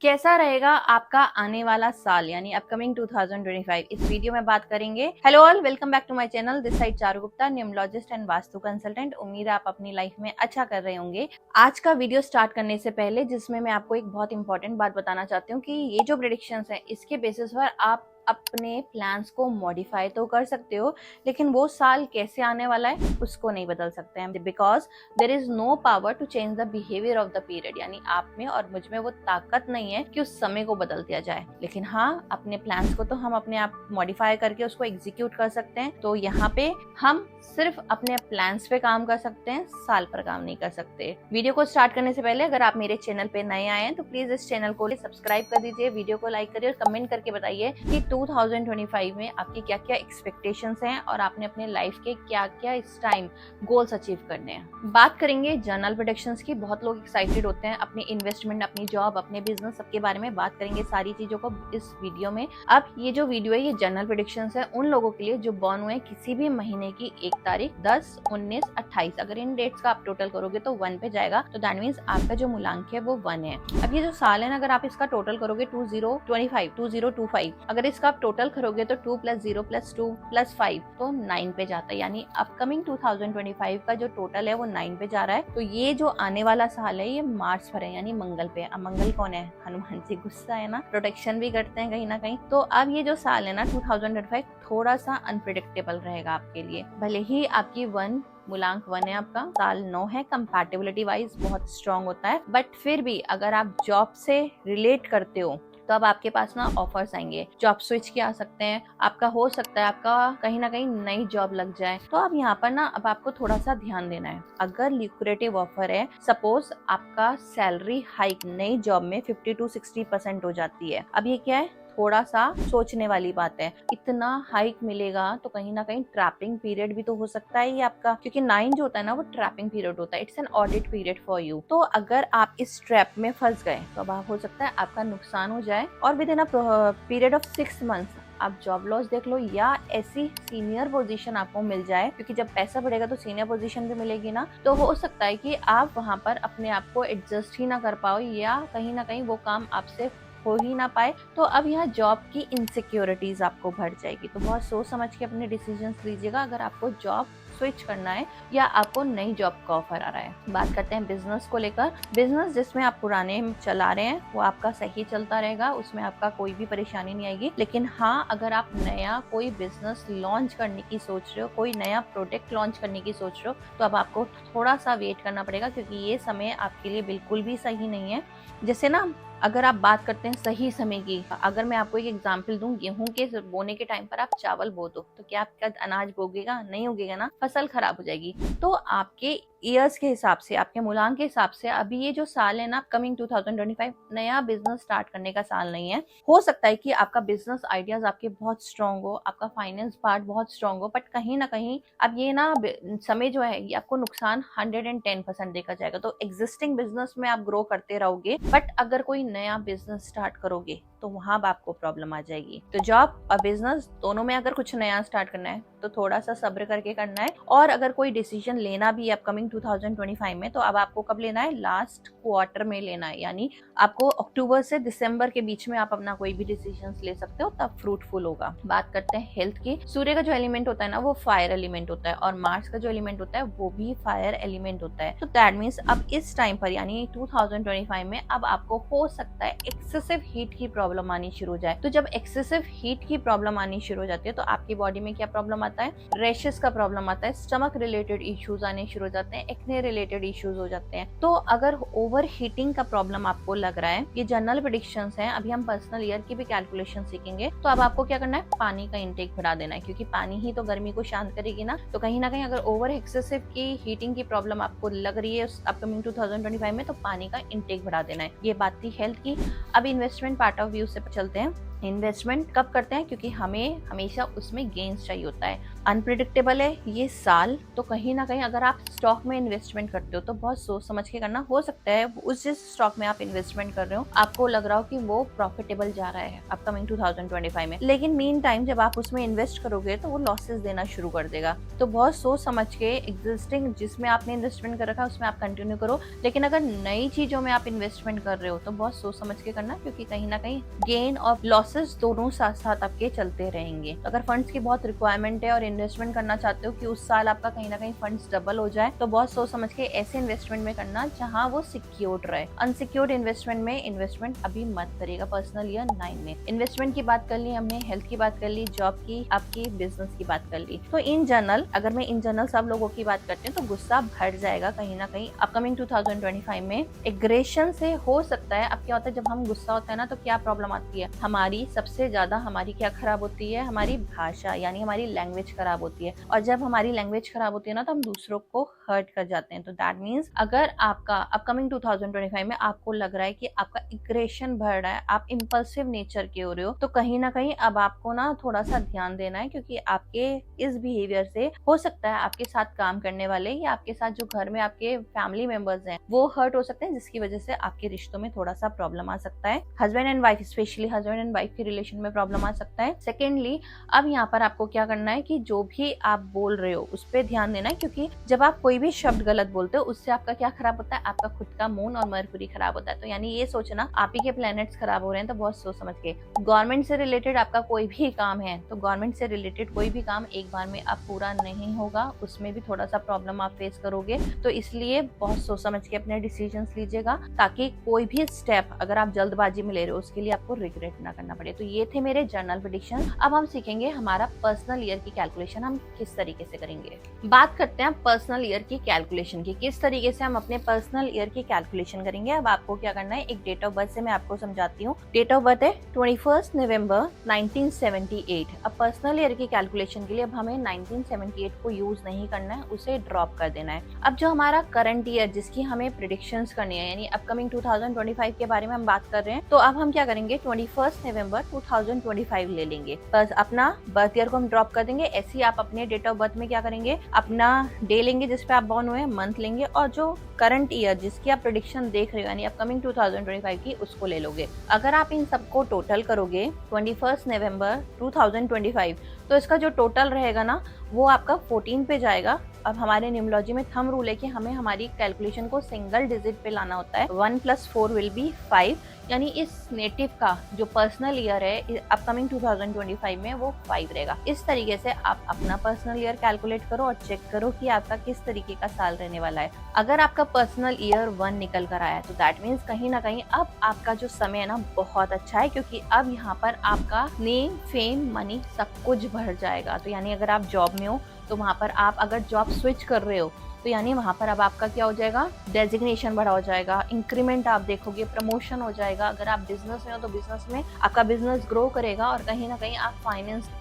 कैसा रहेगा आपका आने वाला साल यानी अपकमिंग 2025। इस वीडियो में बात करेंगे। Hello all, welcome back to my channel. This side Charu Gupta, numerologist and vastu consultant. उम्मीद है आप अपनी लाइफ में अच्छा कर रहे होंगे। आज का वीडियो स्टार्ट करने से पहले जिसमें मैं आपको एक बहुत इंपॉर्टेंट बात बताना चाहती हूँ कि ये जो प्रेडिक्शंस है इसके बेसिस पर आप अपने प्लान्स को मॉडिफाई तो कर सकते हो, लेकिन वो साल कैसे आने वाला है उसको नहीं बदल सकते हैं, because there is no power to change the behaviour of the period. यानी आप में और मुझ में वो ताकत नहीं है कि उस समय को बदल दिया जाए, लेकिन हाँ, अपने प्लान्स को तो हम अपने आप मॉडिफाई करके उसको एग्जीक्यूट कर सकते हैं। तो यहाँ पे हम सिर्फ अपने प्लान्स पे काम कर सकते हैं, साल पर काम नहीं कर सकते। वीडियो को स्टार्ट करने से पहले अगर आप मेरे चैनल पे नए आए हैं तो प्लीज इस चैनल को सब्सक्राइब कर दीजिए, वीडियो को लाइक करिए और कमेंट करके बताइए कि 2025 में आपकी क्या क्या एक्सपेक्टेशंस हैं और आपने अपने लाइफ के क्या क्या इस टाइम गोल्स अचीव करने हैं। बात करेंगे जनरल प्रेडिक्शंस की। बहुत लोग एक्साइटेड होते हैं अपनी इन्वेस्टमेंट, अपनी जॉब, अपने बिजनेस, सबके बारे में बात करेंगे सारी चीजों को इस वीडियो में। अब ये जो वीडियो है ये जनरल प्रेडिक्शंस है उन लोगों के लिए जो बॉर्न हुए किसी भी महीने की 1 तारीख, 10, 19, 28। अगर इन डेट्स का आप टोटल करोगे तो 1 पे जाएगा, तो दैट मींस आपका जो मूलांक है वो 1 है। अब ये जो साल है ना, अगर आप इसका टोटल करोगे 2025, अगर इसका आप टोटल करोगे तो 2 + 0 + 2 + 5 तो 9 पे जाता है। यानी अपकमिंग 2025 का जो टोटल है वो 9 पे जा रहा है। तो ये जो आने वाला साल है ये मार्स पर है, यानी मंगल पे। अब मंगल कौन है? हनुमान जी। गुस्सा है ना, प्रोटेक्शन भी करते हैं कहीं ना कहीं। तो अब ये जो साल है ना 2025 थोड़ा सा अनप्रिडिक्टेबल रहेगा आपके लिए। भले ही आपकी मूलांक 1 है, आपका साल 9 है, कंपैटिबिलिटी वाइज बहुत स्ट्रांग होता है, बट फिर भी अगर आप जॉब से रिलेट करते हो तो अब आपके पास ना ऑफर्स आएंगे, जॉब स्विच के आ सकते हैं। आपका हो सकता है आपका कहीं ना कहीं नई जॉब लग जाए। तो अब यहाँ पर ना अब आपको थोड़ा सा ध्यान देना है। अगर ल्यूक्रेटिव ऑफर है, सपोज आपका सैलरी हाइक नई जॉब में 50 to 60% हो जाती है। अब ये क्या है, थोड़ा सा सोचने वाली बात है। इतना हाइक मिलेगा तो कहीं ना कहीं ट्रैपिंग पीरियड भी तो हो सकता है ये आपका, क्योंकि 9 जो होता है ना वो ट्रैपिंग पीरियड होता है। It's an audit period for you. तो अगर आप इस ट्रैप में फंस गए तो अब हो सकता है आपका नुकसान हो जाए, और with in a period of 6 months आप जॉब लॉस देख लो, या ऐसी सीनियर पोजीशन आपको मिल जाए, क्योंकि जब पैसा बढ़ेगा तो सीनियर पोजीशन भी मिलेगी ना। तो हो सकता है कि आप वहां पर अपने आप को एडजस्ट ही ना कर पाओ, या कहीं ना कहीं वो काम आपसे हो ही ना पाए। तो अब यहाँ जॉब की इनसिक्योरिटीज आपको बढ़ जाएगी। तो बहुत सोच समझ के अपने डिसीजंस लीजिएगा अगर आपको जॉब स्विच करना है या आपको नई जॉब का ऑफर आ रहा है। बात करते हैं बिजनेस को लेकर। बिजनेस जिसमें आप पुराने चला रहे हैं वो आपका सही चलता रहेगा, उसमें आपका कोई भी परेशानी नहीं आएगी। लेकिन हाँ, अगर आप नया कोई बिजनेस लॉन्च करने की सोच रहे हो, कोई नया प्रोडक्ट लॉन्च करने की सोच रहे हो, तो अब आपको थोड़ा सा वेट करना पड़ेगा, क्योंकि ये समय आपके लिए बिल्कुल भी सही नहीं है। जैसे ना, अगर आप बात करते हैं सही समय की, अगर मैं आपको एक एग्जांपल दूं, गेहूं के बोने के टाइम पर आप चावल बो दो तो क्या आपका अनाज बोगेगा? नहीं उगेगा ना, फसल खराब हो जाएगी। तो आपके ईयर्स के हिसाब से, आपके मूलांक के हिसाब से अभी ये जो साल है ना कमिंग 2025 नया बिजनेस स्टार्ट करने का साल नहीं है। हो सकता है कि आपका बिजनेस आइडियाज आपके बहुत स्ट्रांग हो, आपका फाइनेंस पार्ट बहुत स्ट्रांग हो, बट कहीं ना कहीं अब ये ना समय जो है ये आपको नुकसान 110% देखा जाएगा। तो एग्जिस्टिंग बिजनेस में आप ग्रो करते रहोगे, बट अगर कोई नया बिजनेस स्टार्ट करोगे तो वहां आपको प्रॉब्लम आ जाएगी। तो जॉब और बिजनेस दोनों में अगर कुछ नया स्टार्ट करना है तो थोड़ा सा सब्र करके करना है। और अगर कोई डिसीजन लेना भी है अपकमिंग 2025 में, तो अब आपको कब लेना है? लास्ट क्वार्टर में लेना है। यानी आपको अक्टूबर से दिसंबर के बीच में आप अपना कोई भी डिसीजन ले सकते हो, तब फ्रूटफुल होगा। बात करते हैं हेल्थ की। सूर्य का जो एलिमेंट होता है ना वो फायर एलिमेंट होता है, और मार्स का जो एलिमेंट होता है वो भी फायर एलिमेंट होता है। तो दैट मीन्स अब इस टाइम पर यानी 2025 में अब आपको हो सकता है एक्सेसिव हीट की प्रॉब्लम आनी शुरू हो जाए। तो जब एक्सेसिव हीट की प्रॉब्लम आनी शुरू हो जाती है तो आपकी बॉडी में क्या प्रॉब्लम आता है? रैशेस का प्रॉब्लम आता है, स्टमक रिलेटेड इश्यूज आने शुरू हो जाते हैं, एक्ने रिलेटेड इश्यूज हो जाते हैं। तो अगर ओवर हीटिंग का प्रॉब्लम आपको लग रहा है, ये जनरल प्रेडिक्शंस हैं, अभी हम पर्सनल ईयर की भी कैलकुलेशन सीखेंगे। तो अब आपको क्या करना है? पानी का इंटेक बढ़ा देना है, क्योंकि पानी ही तो गर्मी को शांत करेगी ना। तो कहीं ना कहीं अगर ओवर एक्सेसिव की हीटिंग की प्रॉब्लम आपको लग रही है अपकमिंग 2025 में, तो पानी का इंटेक बढ़ा देना है। ये बात थी हेल्थ की। अब इन्वेस्टमेंट पार्ट ऑफ व्यू से चलते हैं। इन्वेस्टमेंट कब करते हैं? क्योंकि हमें हमेशा उसमें गेन्स चाहिए होता है। अनप्रिडिक्टेबल है ये साल, तो कहीं ना कहीं अगर आप स्टॉक में इन्वेस्टमेंट करते हो तो बहुत सोच समझ के करना। हो सकता है उस जिस स्टॉक में आप इन्वेस्टमेंट कर रहे हो आपको लग रहा हो कि वो प्रॉफिटेबल जा रहा है अपकमिंग 2025 में, लेकिन मीन टाइम जब आप उसमें इन्वेस्ट करोगे तो वो लॉसेस देना शुरू कर देगा। तो बहुत सोच समझ के एग्जिस्टिंग जिसमें आपने इन्वेस्टमेंट कर रखा है उसमें आप कंटिन्यू करो, लेकिन अगर नई चीजों में आप इन्वेस्टमेंट कर रहे हो तो बहुत सोच समझ के करना, क्योंकि कहीं ना कहीं गेन और लॉसेस दोनों साथ साथ आपके चलते रहेंगे। अगर फंड्स की बहुत रिक्वायरमेंट है और इन्वेस्टमेंट करना चाहते हो कि उस साल आपका कहीं ना कहीं फंड्स डबल हो जाए, तो बहुत सोच समझ के ऐसे इन्वेस्टमेंट में करना जहां वो सिक्योर्ड रहे। अनसिक्योर्ड इन्वेस्टमेंट में इन्वेस्टमेंट अभी मत करिएगा पर्सनल ईयर 9 में। इन्वेस्टमेंट की बात कर ली हमने, हेल्थ की बात कर ली, जॉब की, आपकी बिजनेस की बात कर ली। तो इन जनरल अगर मैं इन जनरल सब लोगों की बात करती हूँ तो गुस्सा भर जाएगा कहीं ना कहीं अपकमिंग 2025 में। एग्रेशन से हो सकता है। अब क्या होता है जब हम गुस्सा होता है ना तो क्या प्रॉब्लम आती है, हमारी सबसे ज्यादा हमारी क्या खराब होती है, हमारी भाषा यानी हमारी लैंग्वेज खराब होती है। और जब हमारी लैंग्वेज खराब होती है ना तो हम दूसरों को हर्ट कर जाते हैं। तो दैट मीन्स अगर आपका अपकमिंग 2025 में आपको लग रहा है कि आपका इग्रेशन बढ़ रहा है, आप इम्पल्सिव नेचर के हो रहे हो, तो कहीं ना कहीं अब आपको ना थोड़ा सा ध्यान देना है, क्योंकि आपके इस बिहेवियर से हो सकता है आपके साथ काम करने वाले या आपके साथ जो घर में आपके फैमिली मेंबर्स हैं वो हर्ट हो सकते हैं, जिसकी वजह से आपके रिश्तों में थोड़ा सा प्रॉब्लम आ सकता है। Husband and wife, specially husband and wife के रिलेशन में प्रॉब्लम आ सकता है। सेकेंडली अब यहाँ पर आपको क्या करना है कि जो भी आप बोल रहे हो उस पर ध्यान देना है, क्योंकि जब आप कोई भी शब्द गलत बोलते हो उससे आपका क्या खराब होता है, आपका खुद का मून और मरकुरी खराब होता है। तो यानी ये सोचना आप ही के प्लैनेट्स खराब हो रहे हैं, तो बहुत सोच समझ के। गवर्नमेंट से रिलेटेड आपका कोई भी काम है तो गवर्नमेंट से रिलेटेड कोई भी काम एक बार में अब पूरा नहीं होगा, उसमें भी थोड़ा सा प्रॉब्लम आप फेस करोगे। तो इसलिए बहुत सोच समझ के अपने डिसीजंस लीजिएगा, ताकि कोई भी स्टेप अगर आप जल्दबाजी में ले रहे हो उसके लिए आपको रिग्रेट ना करना पड़े। तो ये थे मेरे जर्नल प्रेडिक्शन। अब हम सीखेंगे हमारा पर्सनल ईयर की कैलकुलेशन हम किस तरीके से करेंगे। बात करते हैं पर्सनल ईयर की कैलकुलेशन की, किस तरीके से हम अपने पर्सनल ईयर की कैलकुलेशन करेंगे। अब आपको क्या करना है, एक डेट ऑफ बर्थ से मैं आपको समझाती हूँ। डेट ऑफ बर्थ है 21 नवंबर 1978। अब पर्सनल ईयर की कैलकुलेशन के लिए अब हमें 1978 को यूज नहीं करना है, उसे ड्रॉप कर देना है। अब जो हमारा करंट ईयर जिसकी हमें प्रेडिक्शंस करनी है यानी अपकमिंग 2025 के बारे में हम बात कर रहे हैं, तो अब हम क्या करेंगे 21 नवंबर 2025 ले लेंगे। बस अपना बर्थ ईयर को हम ड्रॉप कर देंगे। ऐसे ही आप अपने डेट ऑफ बर्थ में क्या करेंगे, अपना डे लेंगे जिसपे आप बॉर्न हुए, मंथ लेंगे, और जो करंट ईयर जिसकी आप प्रेडिक्शन देख रहे हो यानी अपकमिंग 2025 की उसको ले लोगे। अगर आप इन सबको टोटल करोगे 21 नवंबर 2025, तो इसका जो टोटल रहेगा ना वो आपका 14 पे जाएगा। अब हमारे न्यूमरोलॉजी में थंब रूल है कि हमें हमारी कैलकुलेशन को सिंगल डिजिट पे लाना होता है। 1 + 4 विल बी 5, यानी इस नेटिव का जो पर्सनल ईयर है अपकमिंग 2025 में वो 5 रहेगा। इस तरीके से आप अपना पर्सनल ईयर कैलकुलेट करो और चेक करो कि आपका किस तरीके का साल रहने वाला है। अगर आपका पर्सनल ईयर 1 निकल कर आया है तो दैट मीन्स कहीं ना कहीं अब आपका जो समय है ना बहुत अच्छा है, क्योंकि अब यहाँ पर आपका नेम, फेम, मनी सब कुछ बढ़ जाएगा। तो यानी अगर आप जॉब में हो तो वहाँ पर आप अगर जॉब स्विच कर रहे हो तो यानी वहाँ पर अब आपका क्या हो जाएगा, डेजिग्नेशन बढ़ा हो जाएगा, इंक्रीमेंट आप देखोगे, प्रमोशन हो जाएगा। अगर आप बिजनेस में हो तो बिजनेस में आपका बिजनेस ग्रो करेगा और कहीं ना कहीं आप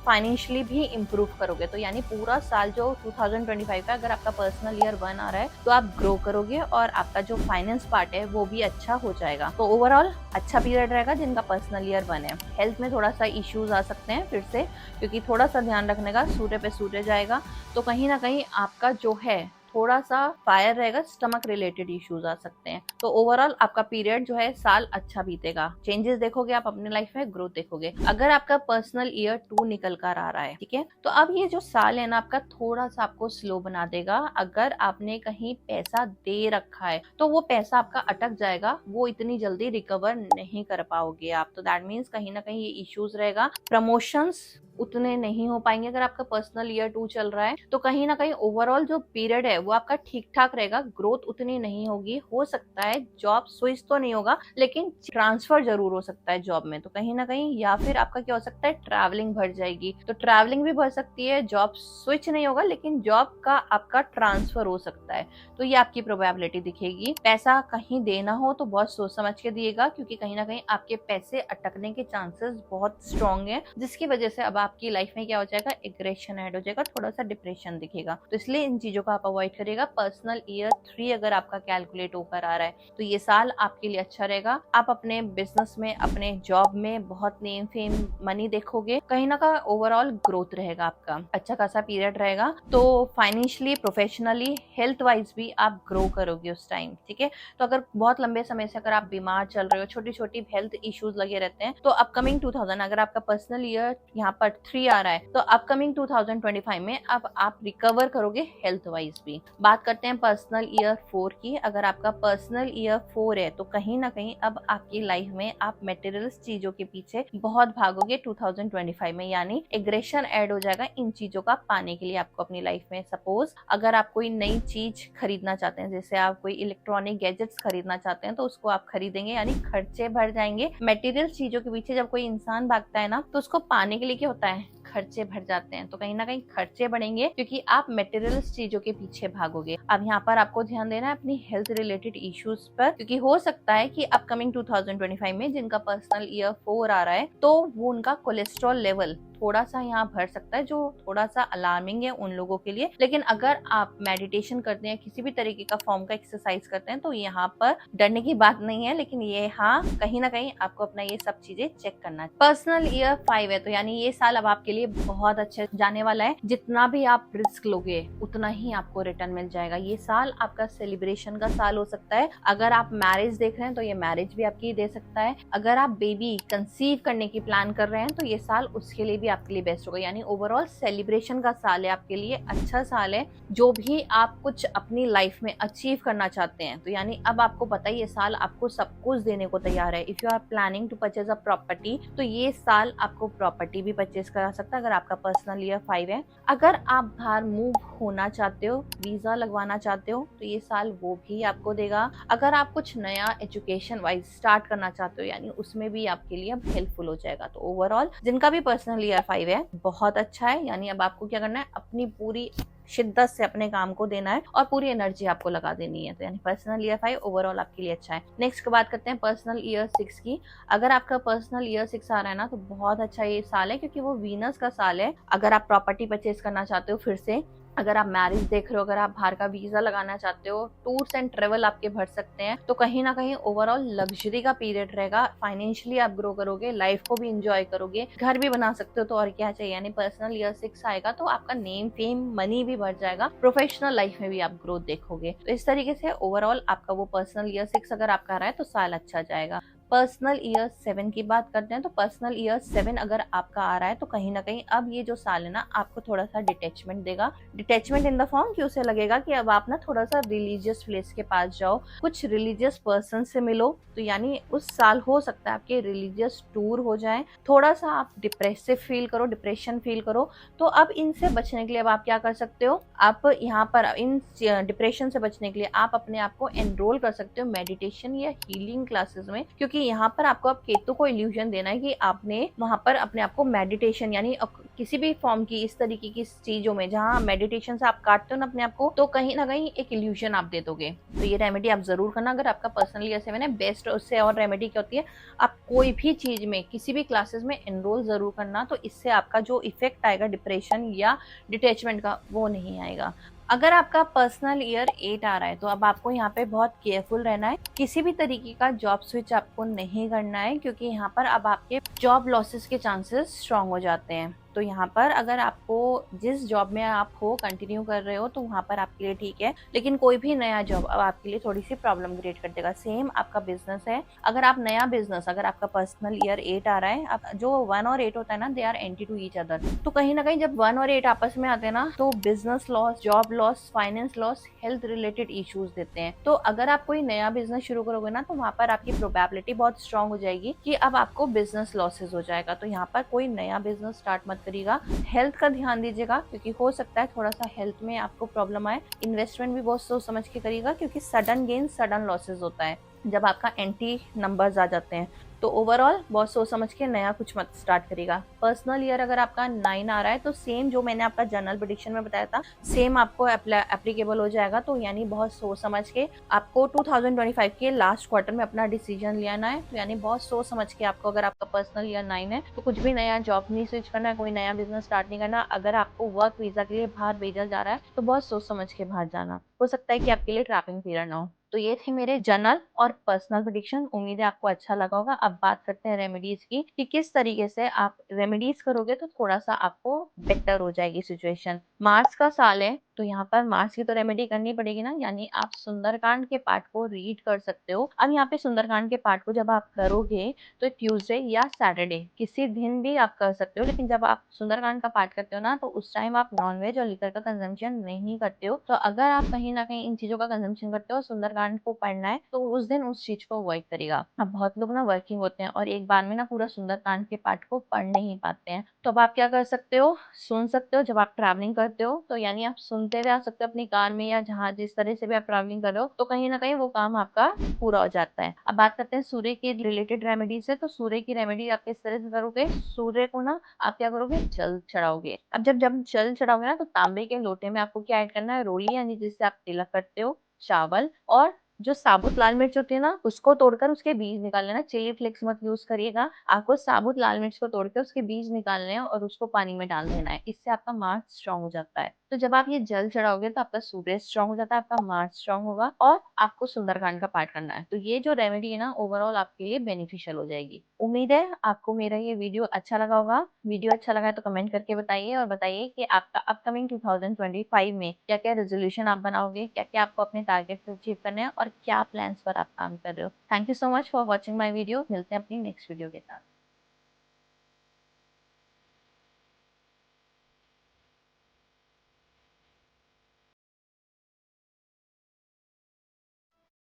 फाइनेंशियली भी इम्प्रूव करोगे। तो यानी पूरा साल जो 2025 का अगर आपका पर्सनल ईयर 1 आ रहा है तो आप ग्रो करोगे और आपका जो फाइनेंस पार्ट है वो भी अच्छा हो जाएगा। तो ओवरऑल अच्छा पीरियड रहेगा जिनका पर्सनल ईयर 1 है। हेल्थ में थोड़ा सा इश्यूज आ सकते हैं फिर से, क्योंकि थोड़ा सा ध्यान रखने का, सूर्य पे सूर्य जाएगा तो कहीं ना कहीं आपका जो है थोड़ा सा फायर रहेगा, स्टमक रिलेटेड इश्यूज आ सकते हैं। तो ओवरऑल आपका पीरियड जो है साल अच्छा बीतेगा, चेंजेस देखोगे आप अपने लाइफ में, ग्रोथ देखोगे। अगर आपका पर्सनल ईयर 2 निकल कर आ रहा है, ठीक है, तो अब ये जो साल है ना आपका थोड़ा सा आपको स्लो बना देगा। अगर आपने कहीं पैसा दे रखा है तो वो पैसा आपका अटक जाएगा, वो इतनी जल्दी रिकवर नहीं कर पाओगे आप। तो दैट मीन्स कहीं ना कहीं ये इश्यूज रहेगा। प्रमोशंस उतने नहीं हो पाएंगे अगर आपका पर्सनल ईयर 2 चल रहा है। तो कहीं ना कहीं ओवरऑल जो पीरियड है वो आपका ठीक ठाक रहेगा, ग्रोथ उतनी नहीं होगी। हो सकता है जॉब स्विच तो नहीं होगा लेकिन ट्रांसफर जरूर हो सकता है जॉब में, तो कहीं ना कहीं, या फिर आपका क्या हो सकता है ट्रैवलिंग बढ़ जाएगी, तो ट्रैवलिंग भी बढ़ सकती है। जॉब स्विच नहीं होगा लेकिन जॉब का आपका ट्रांसफर हो सकता है, तो ये आपकी प्रोबेबिलिटी दिखेगी। पैसा कहीं देना हो तो बहुत सोच समझ के दिएगा, क्योंकि कहीं ना कहीं आपके पैसे अटकने के चांसेस बहुत स्ट्रॉन्ग है, जिसकी वजह से अब आपकी लाइफ में क्या हो जाएगा, एग्रेशन ऐड हो जाएगा, थोड़ा सा डिप्रेशन दिखेगा। तो इसलिए इन चीजों को आप अवॉइड करिएगा। पर्सनल ईयर 3 अगर आपका कैलकुलेट होकर आ रहा है तो ये साल आपके लिए अच्छा रहेगा। आप अपने बिजनेस में, अपने जॉब में बहुत नेम फेम मनी देखोगे, कहीं ना कहीं ओवरऑल ग्रोथ रहेगा, आपका अच्छा खासा पीरियड रहेगा। तो फाइनेंशियली, प्रोफेशनली, हेल्थ वाइज भी आप ग्रो करोगे उस टाइम, ठीक है। तो अगर बहुत लंबे समय से अगर आप बीमार चल रहे हो, छोटी छोटी हेल्थ इश्यूज लगे रहते हैं, तो अपकमिंग 2000, अगर आपका पर्सनल ईयर यहाँ पर 3 आ रहा है तो अपकमिंग 2025 में अब आप रिकवर करोगे हेल्थ वाइज भी। बात करते हैं पर्सनल ईयर 4 की। अगर आपका पर्सनल ईयर 4 है तो कहीं ना कहीं अब आपकी लाइफ में आप मटेरियल्स चीजों के पीछे बहुत भागोगे 2025 में, यानी एग्रेशन ऐड हो जाएगा इन चीजों का पाने के लिए आपको अपनी लाइफ में। सपोज अगर आप कोई नई चीज खरीदना चाहते हैं, जैसे आप कोई इलेक्ट्रॉनिक गैजेट्स खरीदना चाहते हैं, तो उसको आप खरीदेंगे, यानी खर्चे बढ़ जाएंगे। मटेरियल चीजों के पीछे जब कोई इंसान भागता है ना, तो उसको पाने के लिए क्या होता है, खर्चे बढ़ जाते हैं। तो कहीं ना कहीं खर्चे बढ़ेंगे क्योंकि आप मटेरियल्स चीजों के पीछे भागोगे। अब यहाँ पर आपको ध्यान देना है अपनी हेल्थ रिलेटेड इश्यूज पर, क्योंकि हो सकता है कि अपकमिंग 2025 में जिनका पर्सनल ईयर 4 आ रहा है तो वो उनका कोलेस्ट्रॉल लेवल थोड़ा सा यहाँ बढ़ सकता है, जो थोड़ा सा अलार्मिंग है उन लोगों के लिए। लेकिन अगर आप मेडिटेशन करते हैं, किसी भी तरीके का फॉर्म का एक्सरसाइज करते हैं, तो यहाँ पर डरने की बात नहीं है। लेकिन ये हाँ, कहीं ना कहीं आपको अपना ये सब चीजें चेक करना है। पर्सनल ईयर 5 है तो यानी ये साल अब आपके लिए बहुत अच्छा जाने वाला है। जितना भी आप रिस्क लोगे उतना ही आपको रिटर्न मिल जाएगा। ये साल आपका सेलिब्रेशन का साल हो सकता है। अगर आप मैरिज देख रहे हैं तो ये मैरिज भी आपकी दे सकता है। अगर आप बेबी कंसीव करने की प्लान कर रहे हैं तो ये साल उसके लिए भी आपके लिए बेस्ट होगा। यानी ओवरऑल सेलिब्रेशन का साल है आपके लिए, अच्छा साल है। जो भी आप कुछ अपनी लाइफ में अचीव करना चाहते हैं, तो यानी अब आपको पता है ये साल आपको सब कुछ देने को तैयार है। If you are planning to purchase a property, तो ये साल आपको प्रॉपर्टी भी परचेज करा सकता है अगर आपका पर्सनल ईयर 5 है। अगर आप बाहर मूव होना चाहते हो, वीजा लगवाना चाहते हो, तो ये साल वो भी आपको देगा। अगर आप कुछ नया एजुकेशन वाइज स्टार्ट करना चाहते हो, यानी उसमें भी आपके लिए अब हेल्पफुल हो जाएगा। तो ओवरऑल जिनका भी पर्सनल ईयर 5 है बहुत अच्छा है। यानी अब आपको क्या करना है, अपनी पूरी शिद्दत से अपने काम को देना है और पूरी एनर्जी आपको लगा देनी है। तो यानी पर्सनल ईयर 5 ओवरऑल आपके लिए अच्छा है। नेक्स्ट बात करते हैं पर्सनल ईयर 6 की। अगर आपका पर्सनल ईयर 6 आ रहा है ना, तो बहुत अच्छा ये साल है, क्योंकि वो वीनस का साल है। अगर आप प्रॉपर्टी परचेज करना चाहते हो फिर से, अगर आप मैरिज देख रहे हो, अगर आप बाहर का वीजा लगाना चाहते हो, टूर्स एंड ट्रेवल आपके बढ़ सकते हैं, तो कहीं ना कहीं ओवरऑल लग्जरी का पीरियड रहेगा। फाइनेंशियली आप ग्रो करोगे, लाइफ को भी एंजॉय करोगे, घर भी बना सकते हो, तो और क्या चाहिए। यानी पर्सनल ईयर 6 आएगा तो आपका नेम फेम मनी भी बढ़ जाएगा, प्रोफेशनल लाइफ में भी आप ग्रोथ देखोगे। तो इस तरीके से ओवरऑल आपका वो पर्सनल ईयर 6 अगर आपका रहा है तो साल अच्छा जाएगा। पर्सनल ईयर 7 की बात करते हैं, तो पर्सनल ईयर 7 अगर आपका आ रहा है तो कहीं ना कहीं अब ये जो साल है ना, आपको थोड़ा सा डिटैचमेंट देगा। डिटैचमेंट इन द फॉर्म कि उसे लगेगा कि अब आप ना थोड़ा सा रिलीजियस प्लेस के पास जाओ, कुछ रिलीजियस पर्सन से मिलो। तो यानी उस साल हो सकता है आपके रिलीजियस टूर हो जाए, थोड़ा सा आप डिप्रेसिव फील करो, डिप्रेशन फील करो। तो अब इनसे बचने के लिए अब आप क्या कर सकते हो, आप यहाँ पर इन डिप्रेशन से बचने के लिए आप अपने आप को एनरोल कर सकते हो मेडिटेशन या हीलिंग क्लासेस में, क्योंकि यहाँ पर आपको अब केतु को इल्यूजन देना है कि आपने वहां पर अपने आप को मेडिटेशन यानी किसी भी फॉर्म की इस तरीके की चीजों में जहाँ मेडिटेशन से आप काटते हो ना अपने आप को, तो कहीं ना कहीं एक इल्यूजन आप दे दोगे। तो ये रेमेडी आप जरूर करना अगर आपका पर्सनली ऐसे में बेस्ट। उससे और रेमेडी क्या होती है, आप कोई भी चीज में किसी भी क्लासेस में एनरोल जरूर करना, तो इससे आपका जो इफेक्ट आएगा डिप्रेशन या डिटैचमेंट का, वो नहीं आएगा। अगर आपका पर्सनल ईयर 8 आ रहा है तो अब आपको यहाँ पे बहुत केयरफुल रहना है। किसी भी तरीके का जॉब स्विच आपको नहीं करना है, क्योंकि यहाँ पर अब आपके जॉब लॉसेस के चांसेस स्ट्रांग हो जाते हैं। तो यहाँ पर अगर आपको जिस जॉब में आप हो कंटिन्यू कर रहे हो तो वहाँ पर आपके लिए ठीक है, लेकिन कोई भी नया जॉब अब आपके लिए थोड़ी सी प्रॉब्लम क्रिएट कर देगा। सेम आपका बिजनेस है, अगर आप नया बिजनेस, अगर आपका पर्सनल ईयर 8 आ रहा है, अब जो 1 और 8 होता है ना, they are anti to each other. तो कहीं ना कहीं जब 1 और 8 आपस में आते हैं ना, तो business loss, job loss, finance loss, health related issues देते हैं। तो अगर आप कोई नया बिजनेस शुरू करोगे ना, तो वहाँ पर आपकी प्रोबेबिलिटी बहुत स्ट्रांग हो जाएगी कि अब आपको बिजनेस लॉसेज हो जाएगा। तो यहाँ पर कोई नया बिजनेस स्टार्ट मत करिएगा। हेल्थ का ध्यान दीजिएगा, क्योंकि हो सकता है थोड़ा सा हेल्थ में आपको प्रॉब्लम आए। इन्वेस्टमेंट भी बहुत सोच समझ के करिएगा, क्योंकि सडन गेन सडन लॉसेज होता है जब आपका एंटी नंबर्स आ जाते हैं। तो ओवरऑल बहुत सोच समझ के नया कुछ मत स्टार्ट करेगा। पर्सनल ईयर अगर आपका 9 आ रहा है तो सेम जो मैंने आपका जनरल प्रेडिक्शन में बताया था सेम आपको एप्लीकेबल हो जाएगा। तो यानी बहुत सोच समझ के आपको 2025 के लास्ट क्वार्टर में अपना डिसीजन लेना है। तो यानी बहुत सोच समझ के आपको, अगर आपका पर्सनल ईयर 9 है तो कुछ भी नया जॉब नहीं स्विच करना है, कोई नया बिजनेस स्टार्ट नहीं करना। अगर आपको वर्क वीजा के लिए बाहर भेजा जा रहा है तो बहुत सोच समझ के बाहर जाना। हो सकता है कि आपके लिए ट्रैपिंग पीरियड ना हो। तो ये थे मेरे जनरल और पर्सनल प्रेडिक्शन। उम्मीद है आपको अच्छा लगा होगा। अब बात करते हैं रेमेडीज की कि किस तरीके से आप रेमेडीज करोगे तो थोड़ा सा आपको बेटर हो जाएगी सिचुएशन। मार्च का साल है तो यहाँ पर मार्च की तो रेमेडी करनी पड़ेगी ना, यानी आप सुंदरकांड के पार्ट को रीड कर सकते हो। अब यहाँ पे सुंदरकांड के पार्ट को जब आप करोगे तो ट्यूसडे या सैटरडे किसी दिन भी आप कर सकते हो, लेकिन जब आप सुंदरकांड का पार्ट करते हो ना तो उस टाइम आप नॉनवेज और लिकर का कंजम्पशन नहीं करते हो। तो अगर आप कहीं ना कहीं इन चीजों का कंजम्पशन करते हो, सुंदरकांड को पढ़ना है तो उस दिन उस चीज को अवॉइड करेगा। अब बहुत लोग ना वर्किंग होते हैं और एक बार में ना पूरा सुंदरकांड के पार्ट को पढ़ नहीं पाते हैं। तो अब आप क्या कर सकते हो, सुन सकते हो। जब आप ट्रैवलिंग करते हो तो यानी आप सुनते हुए आ सकते हो अपनी कार में या जहाँ जिस तरह से भी आप ट्रैवलिंग कर रहे हो, तो कहीं ना कहीं वो काम आपका पूरा हो जाता है। अब बात करते हैं सूर्य के रिलेटेड रेमेडी से। तो सूर्य की रेमेडी आप किस तरह से करोगे, सूर्य को ना आप क्या करोगे, जल चढ़ाओगे। अब जब जब जल चढ़ाओगे ना तो तांबे के लोटे में आपको क्या ऐड करना है, रोली यानी जिससे आप तिलक करते हो, चावल और जो साबुत लाल मिर्च होती है ना उसको तोड़कर उसके बीज निकाल लेना। चिली फ्लेक्स मत यूज करिएगा, आपको साबुत लाल मिर्च को तोड़कर उसके बीज निकालने हैं और उसको पानी में डाल देना है। इससे आपका मार्च स्ट्रांग हो जाता है। तो जब आप ये जल चढ़ाओगे तो आपका सूर्य स्ट्रांग हो जाता है, आपका मार्च स्ट्रांग होगा और आपको सुंदरकांड का पाठ करना है। तो ये जो रेमेडी है ना ओवरऑल आपके लिए बेनिफिशियल हो जाएगी। उम्मीद है आपको मेरा ये वीडियो अच्छा लगा होगा। वीडियो अच्छा लगा है तो कमेंट करके बताइए और बताइए कि आपका अपकमिंग 2025 में क्या क्या रेजोल्यूशन आप बनाओगे, क्या क्या आपको अपने टारगेट अचीव करने हैं और क्या प्लान्स पर आप काम कर रहे हो। Thank you so much for watching my video. मिलते हैं अपनी नेक्स्ट वीडियो के साथ।